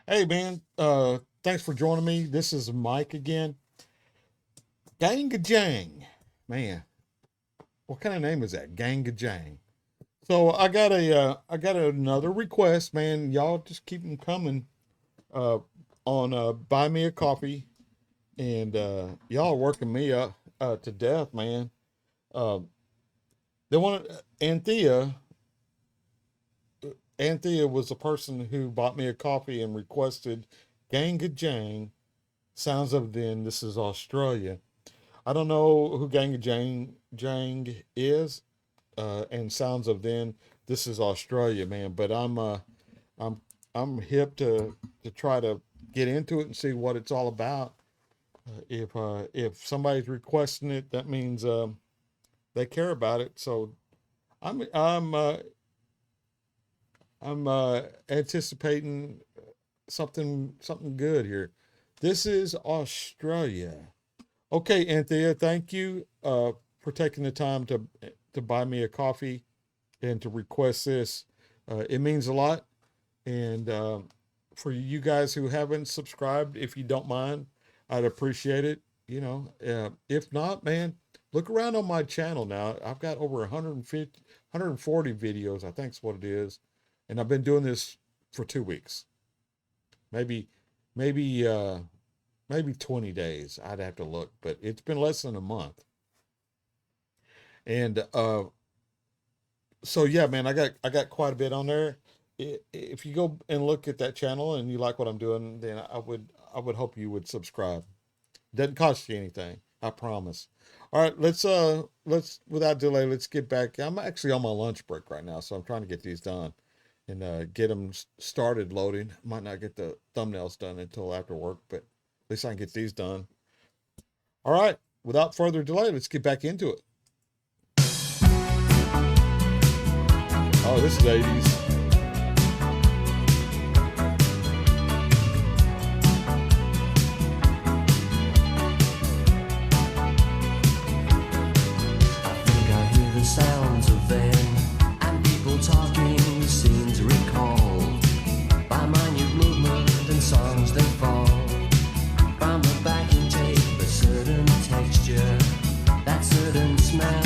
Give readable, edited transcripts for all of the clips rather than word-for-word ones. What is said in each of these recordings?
Hey man, thanks for joining me. This is Mike again. Gangajang. Man, what kind of name is that? Gangajang. So I got another request, man. Y'all just keep them coming uh on buy me a coffee, and y'all are working me up to death, man. Uh they want Anthea was the person who bought me a coffee and requested Gangajang. Sounds of then this is Australia. I don't know who Jang is, and Sounds of Then. This is Australia, man. But I'm I'm hip to try to get into it and see what it's all about. If somebody's requesting it, that means they care about it. So I'm I'm uh, I'm anticipating something good here. This is Australia. Okay, Anthea, thank you for taking the time to buy me a coffee and to request this. It means a lot. And for you guys who haven't subscribed, if you don't mind, I'd appreciate it. If not, man, look around on my channel now. I've got over 150, 140 videos, I think is what it is. And I've been doing this for 2 weeks, maybe, maybe, maybe 20 days. I'd have to look, but it's been less than a month. And so yeah, man, I got quite a bit on there. If you go and look at that channel and you like what I'm doing, then I would hope you would subscribe. Doesn't cost you anything, I promise. All right, let's without delay, let's get back. I'm actually on my lunch break right now, so I'm trying to get these done and get them started loading. Might not get the thumbnails done until after work, but at least I can get these done. All right, without further delay, let's get back into it. Oh, this is 80s. I think I hear the sounds of them and people talking seem to recall by minute movement and songs that fall from the backing tape, a certain texture, that certain smell,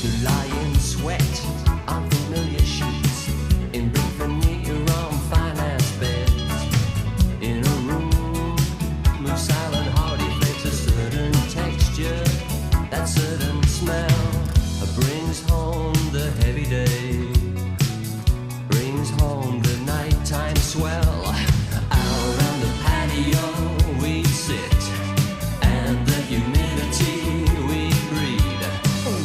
to lie in sweat on familiar sheets in brief and near-on finance beds in a room with silent hearty flakes, a certain texture, that certain smell brings home the heavy day, brings home the nighttime swell. Out on the patio we sit, and the humidity we breathe.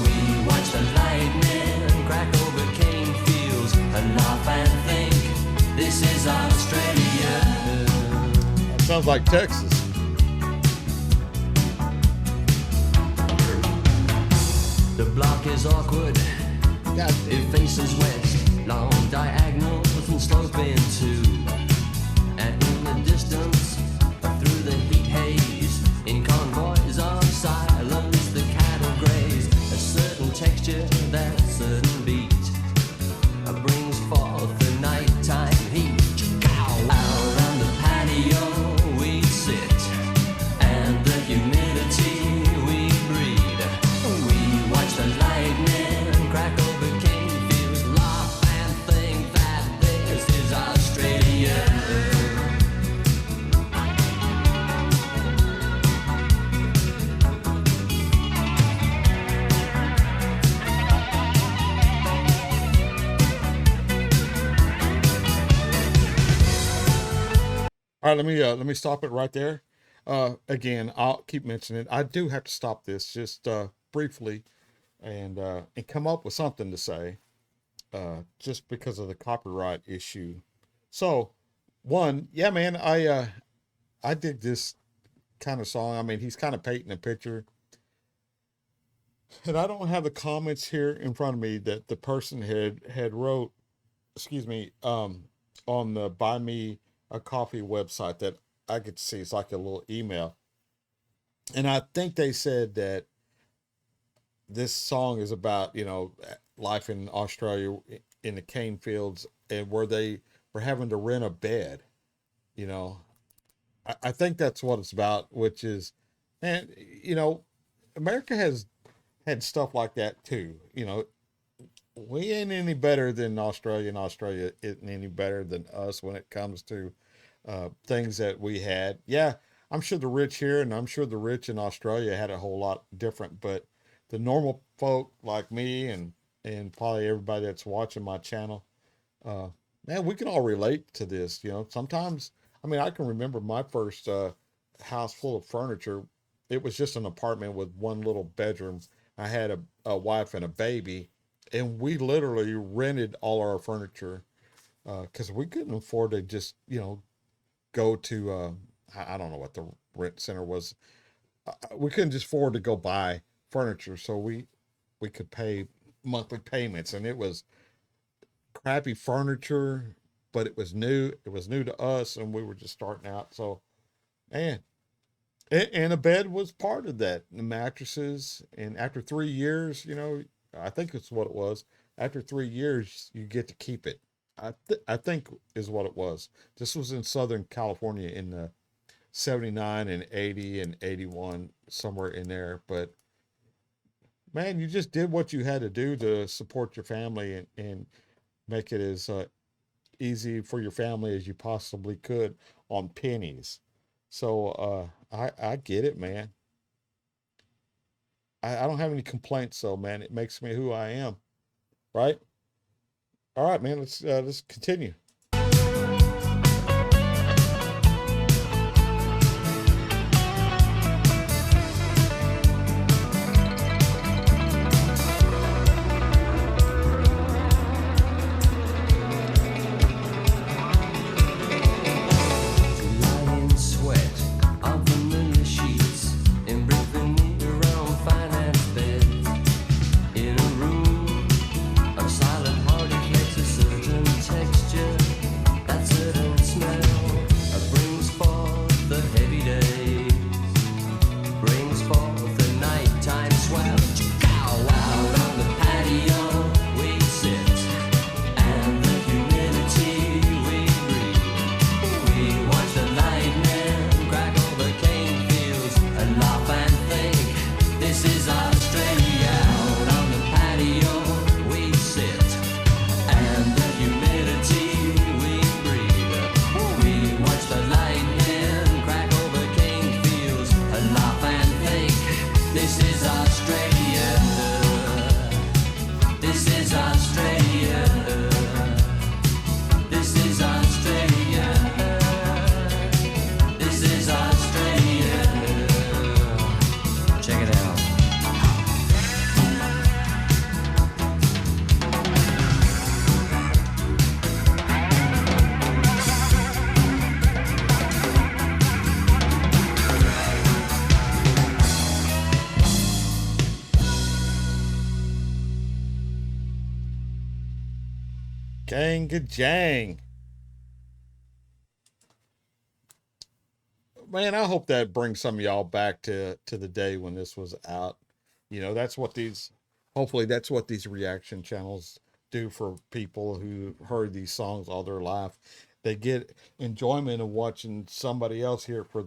We watch the lightning crack over cane fields and laugh and think this is Australia. That sounds like Texas. The block is awkward, God it damn. faces west, long diagonals and sloping too. And in the distance, through the heat haze, in convoys of silence, the cattle graze. A certain texture, that certain beat, brings forth the nighttime heat. Out on the patio we sit, and the humidity we breathe. We watch the lightning crack over cane fields, laugh and think that this is Australia. All right, let me stop it right there. Again, I'll keep mentioning it. I do have to stop this just briefly and come up with something to say just because of the copyright issue. So, one, yeah, man, I dig this kind of song. I mean, he's kind of painting a picture, and I don't have the comments here in front of me that the person had wrote. Excuse me, on the Buy Me a Coffee website that I could see. It's like a little email, and I think they said that this song is about life in Australia in the cane fields and where they were having to rent a bed. You know, I think that's what it's about, which is, and you know, America has had stuff like that too. You know, we ain't any better than Australia, and Australia isn't any better than us when it comes to things that we had. Yeah, I'm sure the rich here and I'm sure the rich in Australia had a whole lot different, but the normal folk like me and probably everybody that's watching my channel, uh, man, we can all relate to this. You know, sometimes, I mean, I can remember my first house full of furniture. It was just an apartment with one little bedroom. I had a wife and a baby, and we literally rented all our furniture because we couldn't afford to just, you know, go to, I don't know what the rent center was. We couldn't just afford to go buy furniture. So we could pay monthly payments, and it was crappy furniture, but it was new. It was new to us, and we were just starting out. So, man, and a bed was part of that. The mattresses, and after 3 years, you know, I think it's what it was. After 3 years, you get to keep it. I think is what it was. This was in Southern California in the 79 and 80 and 81, somewhere in there. But man, you just did what you had to do to support your family and make it as easy for your family as you possibly could on pennies. So I get it, man. I don't have any complaints though, man. It makes me who I am, right? All right, man. Let's continue. Lie in sweat on familiar sheets, in brick veneer on finance beds, in a room of silent hardy flakes, a certain texture, that certain smell, brings forth the heavy days, brings forth the nighttime swell. Chow out on the patio we sit, and the humidity we breathe. We watch the lightning crackle the cane fields and laugh and think this is Australia. Out on the patio we sit, and the humidity we breathe. We watch the lightning crackle the cane fields and laugh and think this is Australia. This is Australia. This is Australia. This is Australia. Check it out. Gangajang. Man, I hope that brings some of y'all back to the day when this was out. You know, that's what these hopefully that's what these reaction channels do for people who heard these songs all their life. They get enjoyment of watching somebody else hear it for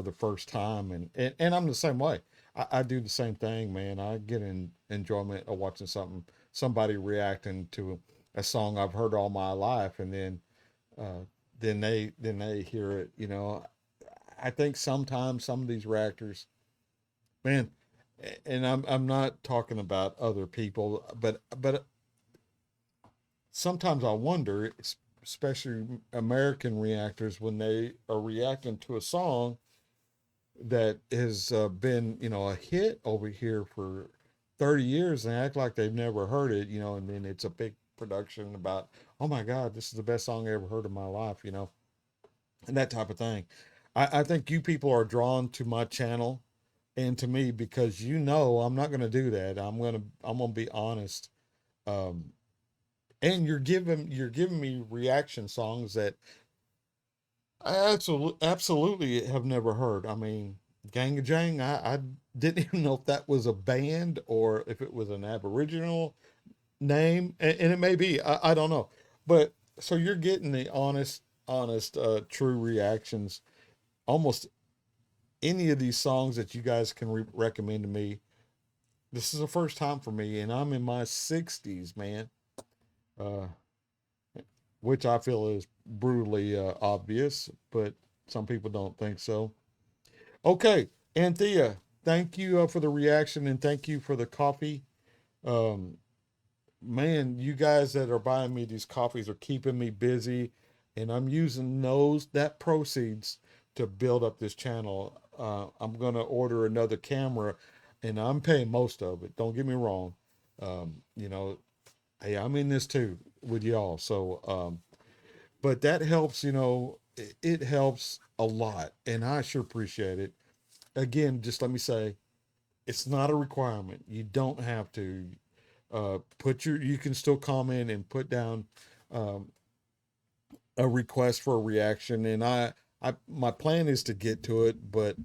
the first time, and I'm the same way. I do the same thing, man. I get enjoyment of watching somebody reacting to a song I've heard all my life, and uh, then they hear it. You know, I think sometimes some of these reactors, man, and I'm not talking about other people, but sometimes I wonder, especially American reactors, when they are reacting to a song that has been, you know, a hit over here for 30 years and act like they've never heard it, you know, and then it's a big production about, oh my God, this is the best song I ever heard in my life, you know, and that type of thing. I think you people are drawn to my channel and to me because you know I'm not going to do that. I'm gonna be honest. Um, and you're giving me reaction songs that I absolutely have never heard. I mean, Gangajang, I didn't even know if that was a band or if it was an Aboriginal name, and it may be. I don't know. But so you're getting the honest. honest, true reactions. Almost any of these songs that you guys can recommend to me, this is the first time for me, and I'm in my 60s, man. Uh, which I feel is brutally obvious, but some people don't think so. Okay, Anthea, thank you for the reaction and thank you for the coffee. Um, Man, you guys that are buying me these coffees are keeping me busy, and I'm using those that proceeds to build up this channel. I'm gonna order another camera, and I'm paying most of it. Don't get me wrong. You know, hey, I'm in this too with y'all. So, but that helps. It helps a lot, and I sure appreciate it. Again, just let me say, it's not a requirement. You don't have to you can still comment and put down um, a request for a reaction, and my plan is to get to it, but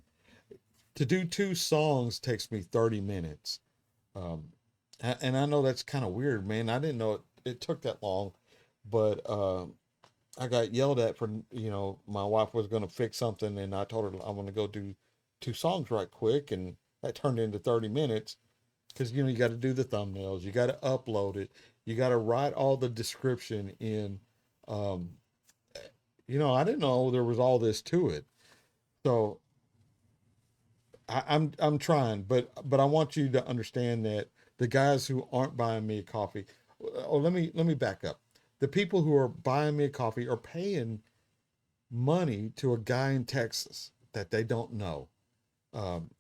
to do two songs takes me 30 minutes. um, and I know that's kind of weird, man. I didn't know it took that long, but I got yelled at for, my wife was going to fix something, and I told her I want to go do two songs right quick, and that turned into 30 minutes because you got to do the thumbnails, you got to upload it, you got to write all the description in. um I didn't know there was all this to it. So I'm trying, but I want you to understand that the guys who aren't buying me a coffee, oh, let me back up. The people who are buying me a coffee are paying money to a guy in Texas that they don't know, um,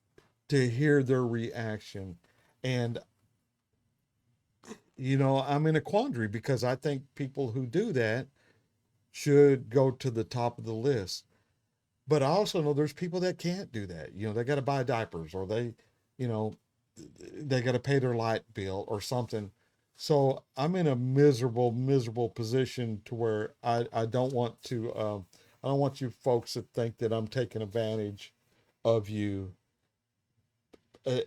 to hear their reaction. And I'm in a quandary because I think people who do that should go to the top of the list. But I also know there's people that can't do that. They got to buy diapers, or you know, they got to pay their light bill or something. So I'm in a miserable, miserable position to where I don't want to, I don't want you folks to think that I'm taking advantage of you,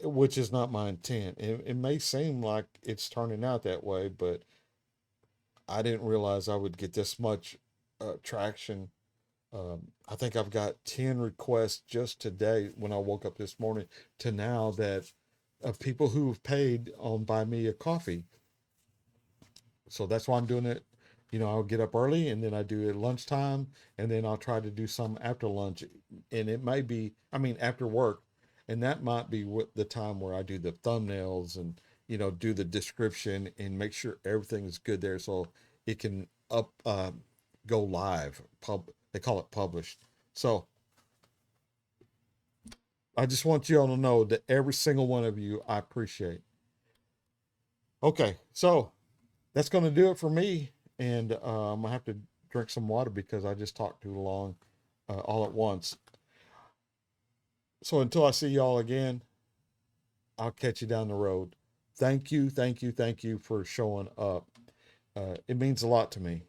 which is not my intent. It may seem like it's turning out that way, but I didn't realize I would get this much traction. I think I've got 10 requests just today when I woke up this morning to now, that of people who've paid on Buy Me a Coffee. So that's why I'm doing it. I'll get up early, and then I do it at lunchtime, and then I'll try to do some after lunch. And it may be, I mean, after work, and that might be what the time where I do the thumbnails and, do the description and make sure everything is good there so it can go live. They call it published. So I just want you all to know that every single one of you I appreciate. Okay, so that's going to do it for me. And I'm going to have to drink some water because I just talked too long all at once. So until I see y'all again, I'll catch you down the road. Thank you, thank you, thank you for showing up. It means a lot to me.